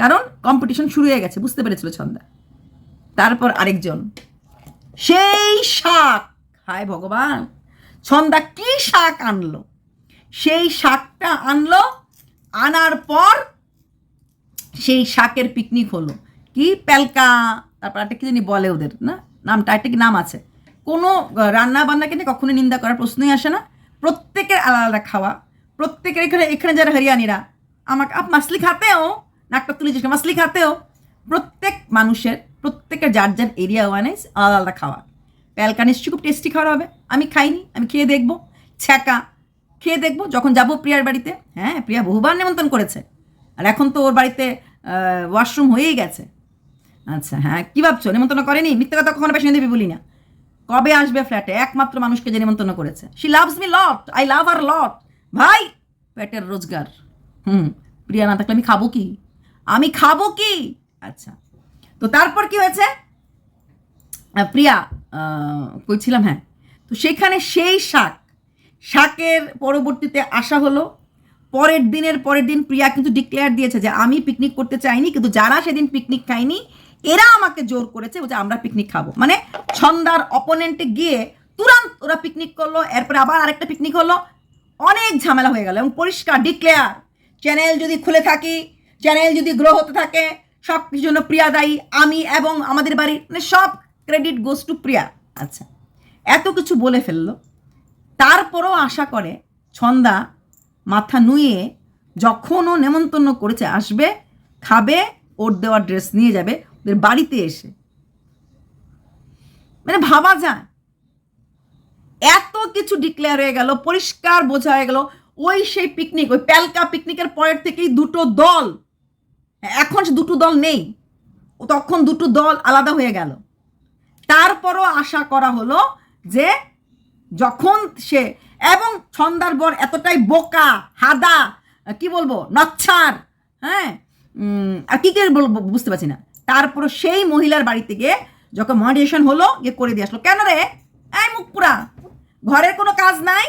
A: কারণ কম্পিটিশন শুরু হয়ে গেছে, বুঝতে পেরেছিল ছন্দা। তারপর আরেকজন সেই শাক, হায় ভগবান, ছন্দা কি শাক আনলো, সেই শাকটা আনলো, আনার পর সেই শাকের পিকনিক হলো। কি প্যালকা, তারপর একটা কি জানি বলে ওদের, না নামটা একটা কি নাম আছে, কোনো রান্না বান্নাকে নিয়ে কখনো নিন্দা করার প্রশ্নই আসে না, প্রত্যেকের আলাদা আলাদা খাওয়া, প্রত্যেকের এখানে যারা হরিয়ানিরা আমাকে আপ মাছলি খাতেও, নাকটা তুলে যে মাছলি খাতেও, প্রত্যেক মানুষের প্রত্যেকের যার যার এরিয়া ওয়াইজ আলাদা আলাদা খাওয়া। প্যালকা নিশ্চয়ই খুব টেস্টি খাওয়া হবে, আমি খাইনি, আমি খেয়ে দেখবো, ছ্যাঁকা খেয়ে দেখবো যখন যাবো প্রিয়ার বাড়িতে। হ্যাঁ প্রিয়া বহুবার নিমন্ত্রণ করেছে, আর এখন তো ওর বাড়িতে ওয়াশরুম হয়েই গেছে। আচ্ছা হ্যাঁ, কী ভাবছো নিমন্ত্রণ করেনি? মিথ্যে কথা কখনো পেছনে দেবি বলি না। কবে আসবে ফ্ল্যাটে? একমাত্র মানুষকে যে নিমন্ত্রণ করেছে, she loves me lot, I love her lot. ভাই পেটের রোজগার, প্রিয়া না থাকলে আমি খাবো কি, আমি খাবো কি? আচ্ছা তো তারপর কি হয়েছে, প্রিয়া কইছিলাম, হ্যাঁ তো সেখানে সেই শাকের পরবর্তীতে আসা হলো পরের দিন প্রিয়া কিন্তু ডিক্লেয়ার দিয়েছে যে আমি পিকনিক করতে চাইনি, কিন্তু যারা সেদিন পিকনিক খায়নি এরা আমাকে জোর করেছে যে আমরা পিকনিক খাবো। মানে ছন্দার অপোনেন্টে গিয়ে তুরন্ত ওরা পিকনিক করলো, এরপরে আবার আরেকটা পিকনিক হলো, অনেক ঝামেলা হয়ে গেল। এবং পরিষ্কার ডিক্লেয়ার, চ্যানেল যদি খুলে থাকি, চ্যানেল যদি গ্রো হতে থাকে, সব কিছুর জন্য প্রিয়া দায়ী, আমি এবং আমাদের বাড়ি, মানে সব ক্রেডিট গোস টু প্রিয়া। আচ্ছা এত কিছু বলে ফেললো, তারপরও আশা করে ছন্দা মাথা নুয়ে যখন ও নেমন্তন্ন করেছে আসবে, খাবে, ওর দেওয়া ড্রেস নিয়ে যাবে ওদের বাড়িতে এসে। মানে ভাবা যায়, এত কিছু ডিক্লেয়ার হয়ে গেল, পরিষ্কার বোঝা হয়ে গেল। ওই সেই পিকনিক, ওই প্যালকা পিকনিকের পরের থেকেই দুটো দল, এখন সে দুটো দল নেই, ও তখন দুটো দল আলাদা হয়ে গেল। তারপরও আশা করা হলো যে যখন সে, এবং ছন্দার বর এতটাই বোকা হাদা, কি বলবো নচ্ছার, হ্যাঁ আর কি বলবো বুঝতে পারছি না। তারপর সেই মহিলার বাড়িতে গিয়ে যখন মনিটাইজেশন হলো গিয়ে করে দিয়ে আসলো। কেন রে এই মুখপুরা, ঘরের কোনো কাজ নাই,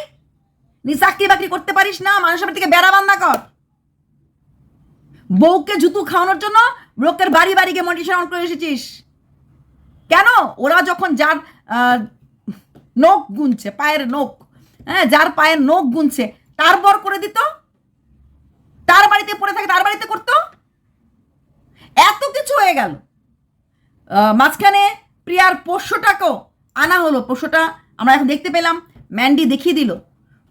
A: নি চাকরি বাকরি করতে পারিস না, মানুষের বাড়ি থেকে বেড়া বান্ধা কর, বউকে জুতু খাওয়ানোর জন্য লোকের বাড়ি বাড়ি গিয়ে মনিটাইজেশন অন করে এসেছিস কেন? ওরা যখন যার নখ গুনছে, পায়ের নখ, হ্যাঁ যার পায়ের নখ গুনছে তার বর করে দিত, তার বাড়িতে পড়ে থাকে তার বাড়িতে করতো। এত কিছু হয়ে গেল, মাঝখানে প্রিয়ার পোষ্যটাকেও আনা হলো। পোষ্যটা আমরা এখন দেখতে পেলাম, ম্যান্ডি দেখিয়ে দিল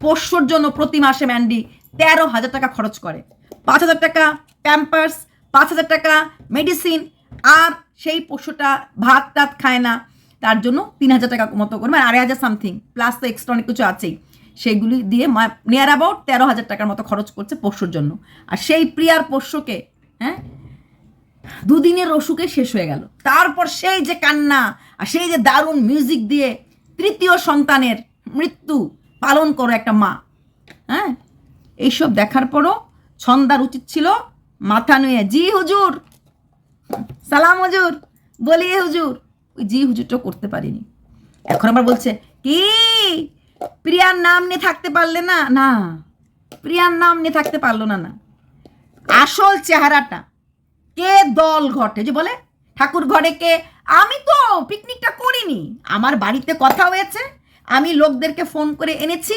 A: পোষ্যর জন্য প্রতি মাসে ম্যান্ডি 13,000 টাকা খরচ করে। 5,000 টাকা প্যাম্পার্স, 5,000 টাকা মেডিসিন, আর সেই পশুটা ভাত টাত খায় না, তার জন্য 3,000 টাকা মতো করে, মানে 2,500 সামথিং, প্লাস তো এক্সট্রা অনেক কিছু আছেই, সেইগুলি দিয়ে নিয়ার অ্যাবাউট 13,000 টাকার মতো খরচ করছে পোষ্যর জন্য। আর সেই প্রিয়ার পোষ্যকে, হ্যাঁ, 2 দিনের অসুখে শেষ হয়ে গেল। তারপর সেই যে কান্না আর সেই যে দারুণ মিউজিক দিয়ে 3য় সন্তানের মৃত্যু পালন করো একটা মা, হ্যাঁ, এইসব দেখার পরও ছন্দার উচিত ছিল মাথা নুয়ে জি হুজুর, সালাম হুজুর, বলিয়ে হুজুর, ওই জি হুজুরটাও করতে পারিনি। এখন আবার বলছে কি প্রিয়ার নাম নিয়ে থাকতে পারলে না, না প্রিয়ার নাম নিয়ে থাকতে পারলো না, না আসল চেহারাটা কে দল ঘটে যে বলে ঠাকুর ঘরে কে, আমি তো পিকনিকটা করিনি, আমার বাড়িতে কথা হয়েছে, আমি লোকদেরকে ফোন করে এনেছি,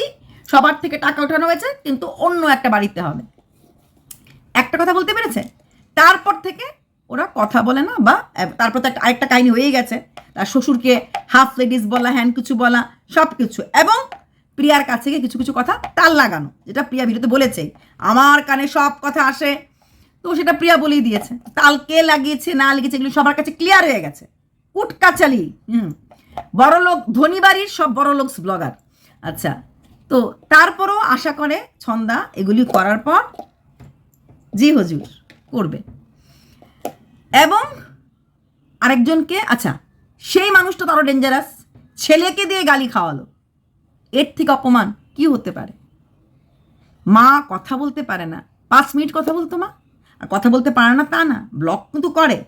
A: সবার থেকে টাকা ওঠানো হয়েছে, কিন্তু অন্য একটা বাড়িতে হবে, একটা কথা বলতে পেরেছে। তারপর থেকে ওরা কথা বলে না, বা তারপর তো আরেকটা কাহিনী হয়ে গেছে, তার শ্বশুরকে হাফ লেডিস বলা, হ্যান কিছু বলা, সব কিছু, এবং প্রিয়ার কাছে গিয়ে কিছু কিছু কথা তাল লাগানো, যেটা প্রিয়া ভিডিওতে বলেছে আমার কানে সব কথা আসে, তো সেটা প্রিয়া বলেই দিয়েছে। তাল কে লাগিয়েছে না লাগিয়েছে এগুলো সবার কাছে ক্লিয়ার হয়ে গেছে, কুটকাচালি। বড়লোক, ধনী বাড়ির সব বড়লোক ব্লগার। আচ্ছা, তো তারপরও আশা করে ছন্দা এগুলি করার পর জি হুজুর করবে। এবং আরেকজনকে, আচ্ছা সেই মানুষটা তো আরো ডেঞ্জারাস, ছেলেকে দিয়ে গালি খাওয়ালো, এর থেকে অপমান কি হতে পারে? মা কথা বলতে পারে না, 5 মিনিট কথা বলতো মা, আর কথা বলতে পারে না তা না, ব্লগ কিন্তু করে,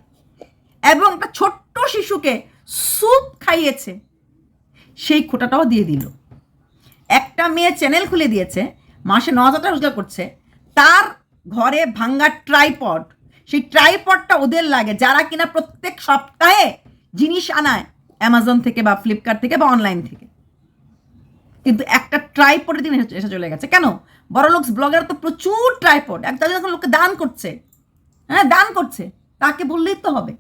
A: এবং একটা ছোট্ট শিশুকে স্যুপ খাইয়েছে, সেই খোটাটাও দিয়ে দিল। একটা মেয়ে চ্যানেল খুলে দিয়েছে, মাসে 9,000 টাকা রোজগার করছে, তার ঘরে ভাঙ্গা ট্রাইপড, সেই ট্রাইপডটা ওদের লাগে যারা কিনা প্রত্যেক সপ্তাহে জিনিস আনায় অ্যামাজন থেকে বা ফ্লিপকার্ট থেকে বা অনলাইন থেকে, কিন্তু একটা ট্রাইপডের দিন এসে চলে গেছে। কেন? বড়লোক ব্লগার তো প্রচুর ট্রাইপড, একটা যখন লোককে দান করছে, হ্যাঁ দান করছে, তাকে বললেই তো হবে,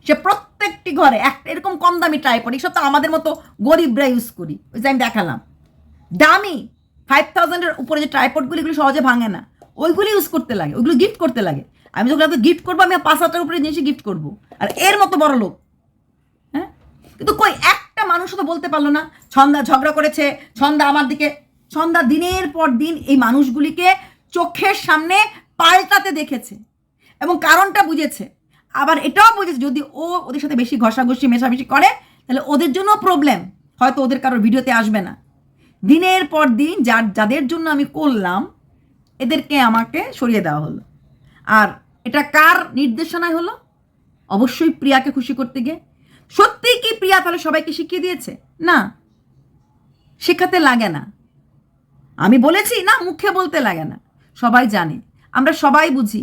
A: সে প্রত্যেকটি ঘরে একটা এরকম কম দামি ট্রাইপড, এইসব তো আমাদের মতো গরিবরা ইউজ করি, ওই যে আমি দেখালাম দামি 5,000-এর উপরে যে ট্রাইপডগুলি, এগুলো সহজে ভাঙে না, ওইগুলি ইউজ করতে লাগে, ওইগুলো গিফট করতে লাগে। আমি যখন আপনাকে গিফট করবো, আমি 5,000 টাকার উপরে জিনিস গিফট করবো, আর এর মতো বড় লোক, হ্যাঁ, কিন্তু কই একটা মানুষ তো বলতে পারলো না ছন্দা ঝগড়া করেছে, ছন্দা আমার দিকে, ছন্দা দিনের পর দিন এই মানুষগুলিকে চোখের সামনে পাল্টাতে দেখেছে এবং কারণটা বুঝেছে, আবার এটাও বুঝেছে যদি ও ওদের সাথে বেশি ঘষাঘষি মেশামেশি করে তাহলে ওদের জন্য প্রবলেম, হয়তো ওদের কারোর ভিডিওতে আসবে না। দিনের পর দিন যাদের জন্য আমি করলাম এদেরকে আমাকে সরিয়ে দেওয়া হলো। আর এটা কার নির্দেশনায় হলো? অবশ্যই প্রিয়াকে খুশি করতে গিয়ে। সত্যিই কি প্রিয়া তাহলে সবাইকে শিখিয়ে দিয়েছে? না, শেখাতে লাগে না, আমি বলেছি না, মুখে বলতে লাগে না, সবাই জানে, আমরা সবাই বুঝি,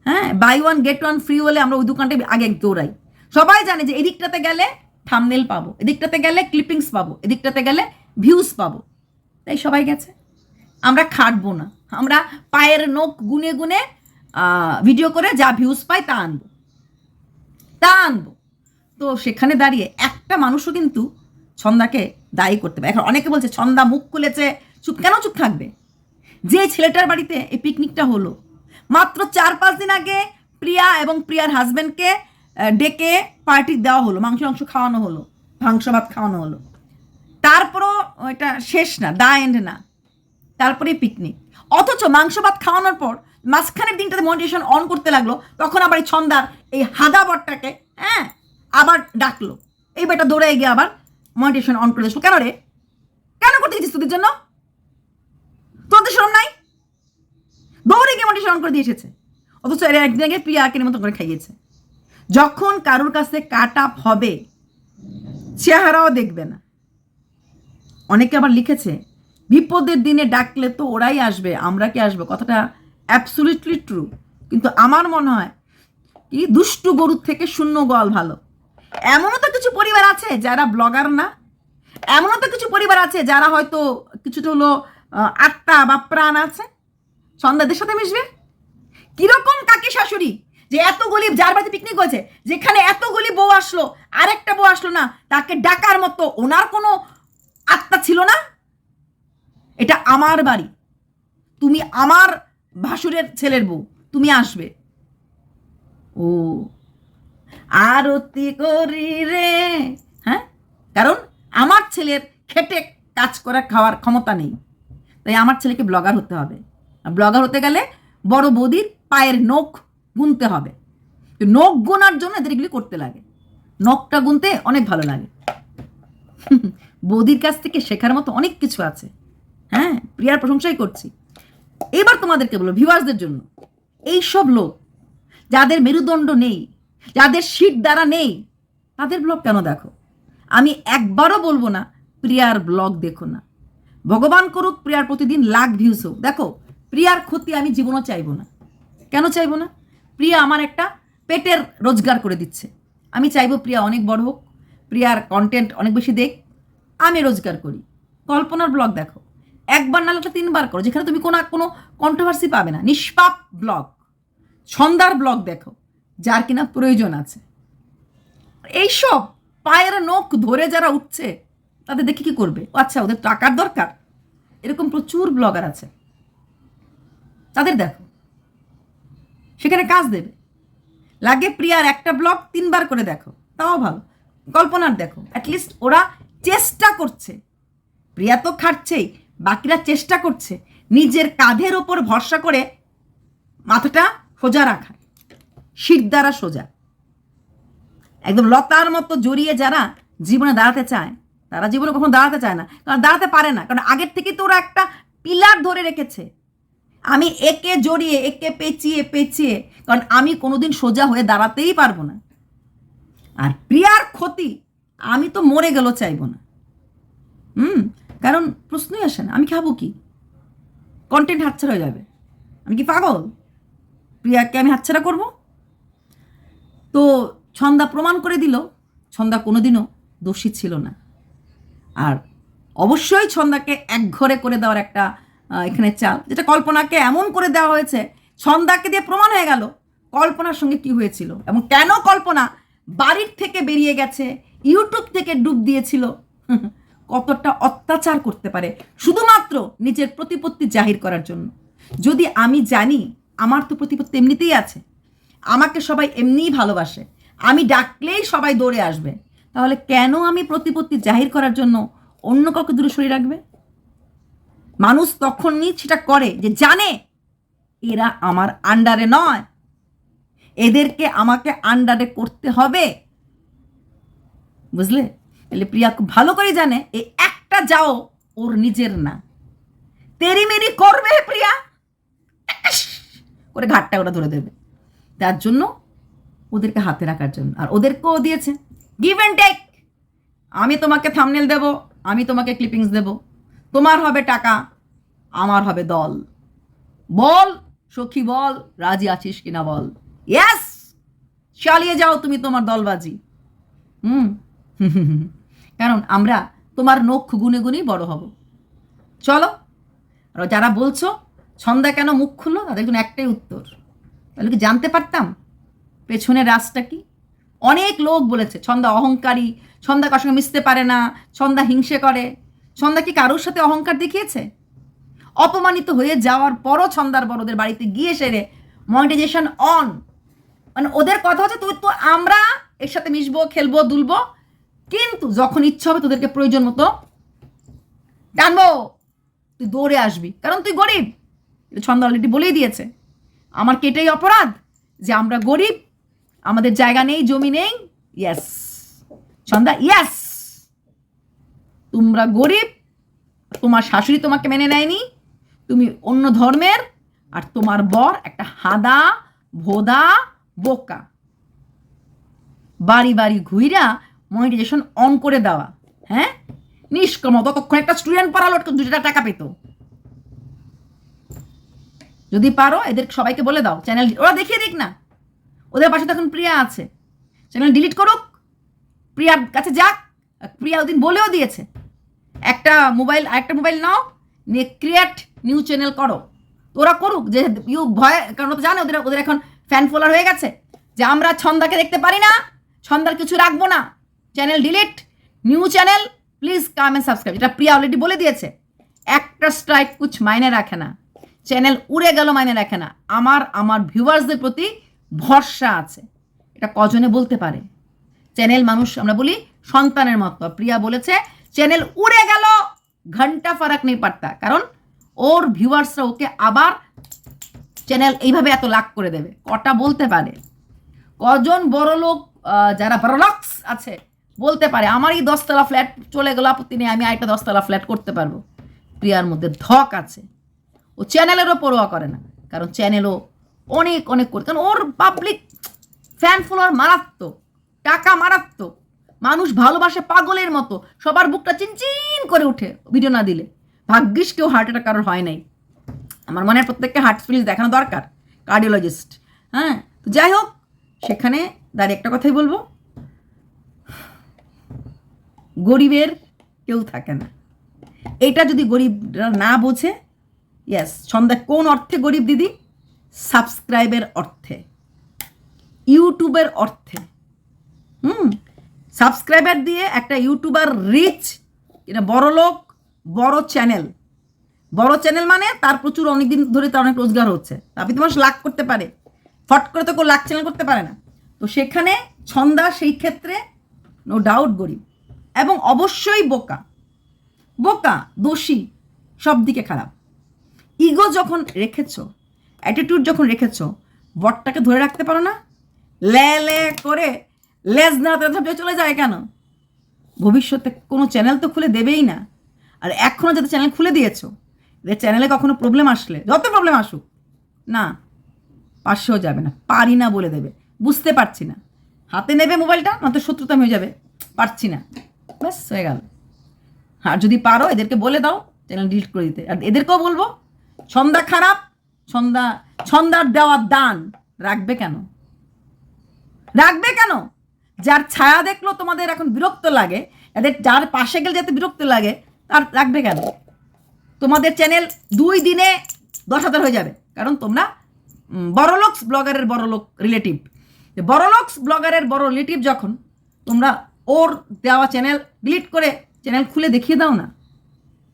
A: হ্যাঁ, বাই 1 get 1 ফ্রি হলে আমরা ওই দোকানটা আগে দৌড়াই। সবাই জানে যে এদিকটাতে গেলে থাম্বনেল পাবো, এদিকটাতে গেলে ক্লিপিংস পাবো, এদিকটাতে গেলে ভিউজ পাবো, তাই সবাই গেছে। আমরা খাটবো না, আমরা পায়ের নখ গুনে গুনে ভিডিও করে যা ভিউজ পাই তা আনবো। তো সেখানে দাঁড়িয়ে একটা মানুষও কিন্তু ছন্দাকে দায়ী করতে পারে। এখন অনেকে বলছে ছন্দা মুখ খুলেছে, কেন চুপ থাকবে? যে ছেলেটার বাড়িতে এই পিকনিকটা হলো, মাত্র 4-5 দিন আগে প্রিয়া এবং প্রিয়ার হাজব্যান্ডকে ডেকে পার্টি দেওয়া হলো, মাংস খাওয়ানো হলো, মাংস ভাত খাওয়ানো হলো, তারপরও এটা শেষ না, দা এন্ড না, তারপরে পিকনিক। অথচ মাংস ভাত খাওয়ানোর পর মাঝখানের দিনটাতে মনিটেশন অন করতে লাগলো, তখন আবার এই ছন্দার এই হাদা বটটাকে, হ্যাঁ, আবার ডাকলো, এই বেটা দৌড়ে গিয়ে আবার মনিটেশন অন করে দিয়েছিল। কেন রে, কেন করতে গেছিস? তোদের জন্য তোদের শরম নাই? দৌড়ে গিয়ে মনিটেশন অন করে দিয়ে এসেছে, অথচ এর একদিন আগে প্রিয়াকে নিমন্ত্রণ করে খাইয়েছে। যখন কারোর কাছে কাট আপ হবে চেহারাও দেখবে না। অনেকে আবার লিখেছে বিপদের দিনে ডাকলে তো ওরাই আসবে, আমরা কি আসবো? কথাটা অ্যাবসলিউটলি ট্রু, কিন্তু আমার মনে হয় কি দুষ্টু গরুর থেকে শূন্য গোয়াল ভালো। এমনও তো কিছু পরিবার আছে যারা ব্লগার না, এমনও তো কিছু পরিবার আছে যারা হয়তো কিছুটা হলো আত্মা বা প্রাণ আছে, সন্ধ্যাদের সাথে মিশবে। কিরকম কাকি শাশুড়ি যে এতগুলি, যার বাড়িতে পিকনিক হয়েছে, যেখানে এতগুলি বউ আসলো, আরেকটা বউ আসলো না, তাকে ডাকার মতো ওনার কোনো আত্মা ছিল না? এটা আমার বাড়ি, তুমি আমার ভাসুরের ছেলের বউ, তুমি আসবে। ও আরতি করি রে, হ্যাঁ, কারণ আমার ছেলের খেটে কাজ করার খাওয়ার ক্ষমতা নেই, তাই আমার ছেলেকে ব্লগার হতে হবে। আর ব্লগার হতে গেলে বড় বৌদির পায়ের নখ গুনতে হবে। নখ গোনার জন্য এদের এগুলি করতে লাগে, নখটা গুনতে অনেক ভালো লাগে। বৌদির কাছ থেকে শেখার মতো অনেক কিছু আছে। হ্যাঁ, প্রিয়ার প্রশংসাই করছি। এবার তোমাদেরকে বলো, ভিউয়ার্সদের জন্য, এইসব লোক যাদের মেরুদণ্ড নেই, যাদের শীত দ্বারা নেই, তাদের ব্লগ কেন দেখো? আমি একবারও বলবো না প্রিয়ার ব্লগ দেখো না। ভগবান করুক প্রিয়ার প্রতিদিন লাখ ভিউজ হোক। দেখো, প্রিয়ার ক্ষতি আমি জীবনও চাইবো না। কেন চাইবো না? প্রিয়া আমার একটা পেটের রোজগার করে দিচ্ছে। আমি চাইবো প্রিয়া অনেক বড় হোক, প্রিয়ার কন্টেন্ট অনেক বেশি দেখ, আমি রোজগার করি। কল্পনার ব্লগ দেখো, একবার নাহলে 3বার করো, যেখানে তুমি কোনো কন্ট্রোভার্সি পাবে না। নিষ্পাপ ব্লগ। ছন্দার ব্লগ দেখো, যার কিনা প্রয়োজন আছে। এইসব পায়ের নখ ধরে যারা উঠছে, তাদের দেখে কি করবে? আচ্ছা, ওদের টাকার দরকার, এরকম প্রচুর ব্লগার আছে, তাদের দেখো, সেখানে কাজ দেবে। লাগে প্রিয়ার একটা ব্লগ 3বার করে দেখো, তাও ভালো। কল্পনার দেখো, অ্যাটলিস্ট ওরা চেষ্টা করছে। প্রিয়া তো খাটছেই, বাকিরা চেষ্টা করছে নিজের কাঁধের ওপর ভরসা করে মাথাটা সোজা রাখা, শীত দ্বারা সোজা, একদম লতার মতো জড়িয়ে যারা জীবনে দাঁড়াতে চায়, তারা জীবনে কখনো দাঁড়াতে চায় না, কারণ দাঁড়াতে পারে না, কারণ আগের থেকে তো ওরা একটা পিলার ধরে রেখেছে। আমি একে জড়িয়ে, একে পেঁচিয়ে পেঁচিয়ে, কারণ আমি কোনোদিন সোজা হয়ে দাঁড়াতেই পারবো না। আর প্রিয়ার ক্ষতি আমি তো মরে গেলেও চাইবো না। কারণ প্রশ্নই আসে না, আমি খাবো কি? কন্টেন্ট হাতছাড়া হয়ে যাবে। আমি কি পাগল? প্রিয়াকে আমি হাতছাড়া করবো? তো ছন্দা প্রমাণ করে দিল ছন্দা কোনোদিনও দোষী ছিল না। আর অবশ্যই ছন্দাকে একঘরে করে দেওয়ার একটা এখানে চাল, যেটা কল্পনাকে এমন করে দেওয়া হয়েছে, ছন্দাকে দিয়ে প্রমাণ হয়ে গেল কল্পনার সঙ্গে কি হয়েছিল এবং কেন কল্পনা বাড়ির থেকে বেরিয়ে গেছে, ইউটিউব থেকে ডুব দিয়েছিল, কতটা অত্যাচার করতে পারে শুধুমাত্র নিজের প্রতিপত্তি জাহির করার জন্য। যদি আমি জানি আমার তো প্রতিপত্তি এমনিতেই আছে, আমাকে সবাই এমনিই ভালোবাসে, আমি ডাকলেই সবাই দৌড়ে আসবে, তাহলে কেন আমি প্রতিপত্তি জাহির করার জন্য অন্য কাউকে দূরে সরিয়ে রাখবে? মানুষ তখনই সেটা করে যে জানে এরা আমার আন্ডারে নয়, এদেরকে আমাকে আন্ডারে করতে হবে, বুঝলে? তাহলে প্রিয়া খুব ভালো করে জানে এই একটা যাও ওর নিজের না, তেরি মেরি করবে প্রিয়া, করে ঘাটটা ওরা ধরে দেবে। তার জন্য ওদেরকে হাতে রাখার জন্য, আর ওদেরকেও দিয়েছে গিভ অ্যান্ড টেক। আমি তোমাকে থাম্বনেল দেব, আমি তোমাকে ক্লিপিংস দেব, তোমার হবে টাকা, আমার হবে দল। বল সখী বল, রাজি আছিস কিনা বল। ইয়েস, চালিয়ে যাও তুমি তোমার দলবাজি। কারণ আমরা তোমার নখ গুনে গুনেই বড় হব। চলো। আর যারা বলছো ছন্দা কেন মুখ খুললো, তাদের জন্য একটাই উত্তর, তাহলে কি জানতে পারতাম পেছনের রাজটা কি? অনেক লোক বলেছে ছন্দা অহংকারী, ছন্দা কার সঙ্গে মিশতে পারে না, ছন্দা হিংসে করে। ছন্দা কি কারোর সাথে অহংকার দেখিয়েছে? অপমানিত হয়ে যাওয়ার পরও ছন্দার বড়দের বাড়িতে গিয়ে সেরে মনিটাইজেশন অন, মানে ওদের কথা হচ্ছে তুই তো আমরা এর সাথে মিশবো, খেলবো, দুলবো, কিন্তু যখন ইচ্ছা হবে তোদেরকে প্রয়োজন মতো টানবো, তুই দৌড়ে আসবি, কারণ তুই গরিব। ছন্দা অলরেডি বলেই দিয়েছে, আমার কি এটাই অপরাধ যে আমরা গরিব, আমাদের জায়গা নেই, জমি নেই? ইয়েস ছন্দা, ইয়েস, তোমরা গরিব, তোমার শাশুড়ি তোমাকে মেনে নেয়নি, তুমি অন্য ধর্মের, আর তোমার বর একটা হাদা ভোদা বোকা। বাড়ি বাড়ি ঘুইরা মনিটাইজেশন অন করে দেওয়া, হ্যাঁ, নিষ্কর্ম। ততক্ষণ একটা স্টুডেন্ট পড়ালো 2 টাকা পেত। যদি পারো এদের সবাইকে বলে দাও চ্যানেল, ওরা দেখিয়ে দিক না, ওদের পাশে তখন প্রিয়া আছে, চ্যানেল ডিলিট করুক, প্রিয়ার কাছে যাক। প্রিয়া ওদিন বলেও দিয়েছে একটা মোবাইল নাও, নিয়ে ক্রিয়েট নিউ চ্যানেল করো। ওরা করুক, যে ভয়, কারণ ওরা জানে ওদের এখন ফ্যান ফলোয়ার হয়ে গেছে যে আমরা ছন্দাকে দেখতে পারি না, ছন্দার কিছু রাখবো না, channel delete, new channel, please come and subscribe. এটা প্রিয়া অলরেডি বলে দিয়েছে। একটা স্ট্রাইক কুছ মাইনে রাখে না, চ্যানেল উড়ে গেল মানে রাখে না, আমার ভিউয়ার্সদের প্রতি ভরসা আছে। এটা কজনে বলতে পারে? চ্যানেল মানুষ আমরা বলি সন্তানের মতো। প্রিয়া বলেছে চ্যানেল উড়ে গেল, ঘন্টা ফারাক নেই পারতা, কারণ ওর ভিউয়ার্সরা ওকে আবার চ্যানেল এইভাবে এত লাখ করে দেবে। কটা বলতে পারে? কজন বড় লোক যারা বড়লক্স আছে বলতে পারে আমারই 10তলা ফ্ল্যাট চলে গেল, আপত্তি নেই, আমি আরেকটা 10তলা ফ্ল্যাট করতে পারবো? প্রিয়ার মধ্যে ধক আছে। ও চ্যানেলেরও পরোয়া করে না, কারণ চ্যানেলও অনেক অনেক করে, কারণ ওর পাবলিক ফ্যান ফলোয়ার মারাত্মক, টাকা মারাত্মক, মানুষ ভালোবাসে পাগলের মতো, সবার বুকটা চিনচিন করে উঠে ভিডিও না দিলে। ভাগ্যিস কেউ হার্ট অ্যাটাক কারোর হয় নাই। আমার মনে হয় প্রত্যেককে হার্ট স্পেশালিস্ট দেখানো দরকার, কার্ডিওলজিস্ট। হ্যাঁ, তো যাই হোক, সেখানে দাঁড়িয়ে একটা কথাই বলবো, গরিবের কেউ থাকে না। এটা যদি গরিবরা না বোঝে, ইয়েস, সন্ধ্যা কোন অর্থে গরিব দিদি? সাবস্ক্রাইবের অর্থে, ইউটিউবের অর্থে। সাবস্ক্রাইবার দিয়ে একটা ইউটিউবার রিচ, এটা বড় লোক, বড় চ্যানেল। বড় চ্যানেল মানে তার প্রচুর অনেকদিন ধরে তার অনেক রোজগার হচ্ছে, আপনি তোমার লাখ করতে পারে, ফট করে তো কেউ লাখ চ্যানেল করতে পারে না। তো সেখানে ছন্দা সেই ক্ষেত্রে নো ডাউট গরিব, এবং অবশ্যই বোকা, বোকা, দোষী, সব দিকে খারাপ। ইগো যখন রেখেছো, অ্যাটিটিউড যখন রেখেছো, বটটাকে ধরে রাখতে পারো না, লে লে করে লেজ নাড়াতে চলে যায় কেন? ভবিষ্যতে কোনো চ্যানেল তো খুলে দেবেই না। আর এখনও যাতে চ্যানেল খুলে দিয়েছো, এদের চ্যানেলে কখনো প্রবলেম আসলে, যত প্রবলেম আসুক না, পাশেও যাবে না, পারি না বলে দেবে, বুঝতে পারছি না, হাতে নেবে মোবাইলটা, নয়তো শত্রুতা হয়ে যাবে, পারছি না, ব্যাস হয়ে গেল। আর যদি পারো এদেরকে বলে দাও চ্যানেল ডিলিট করে দিতে। আর এদেরকেও বলবো, ছন্দা খারাপ, ছন্দার দেওয়ার দান রাখবে কেন? রাখবে কেন? যার ছায়া দেখলো তোমাদের এখন বিরক্ত লাগে, এদের যার পাশে গেলে যাতে বিরক্ত লাগে, তার রাখবে কেন? তোমাদের চ্যানেল 2 দিনে 10,000 হয়ে যাবে, কারণ তোমরা বড়লোকস ব্লগারের বড়লোক রিলেটিভ। বড়লোকস ব্লগারের বড় রিলেটিভ যখন, তোমরা ওর দেওয়া চ্যানেল ডিলিট করে চ্যানেল খুলে দেখিয়ে দাও না।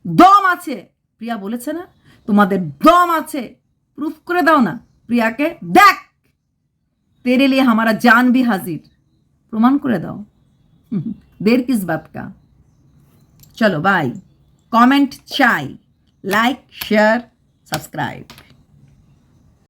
A: দম আছে, প্রিয়া বলেছে না, তোমাদের দম আছে, প্রুফ করে দাও না। প্রিয়াকে দেখ, তেরে লিয়ে হামারা জান ভি হাজির, প্রমাণ করে দাও। দের কিস বাত কা? চলো বাই, কমেন্ট চাই, লাইক, শেয়ার, সাবস্ক্রাইব।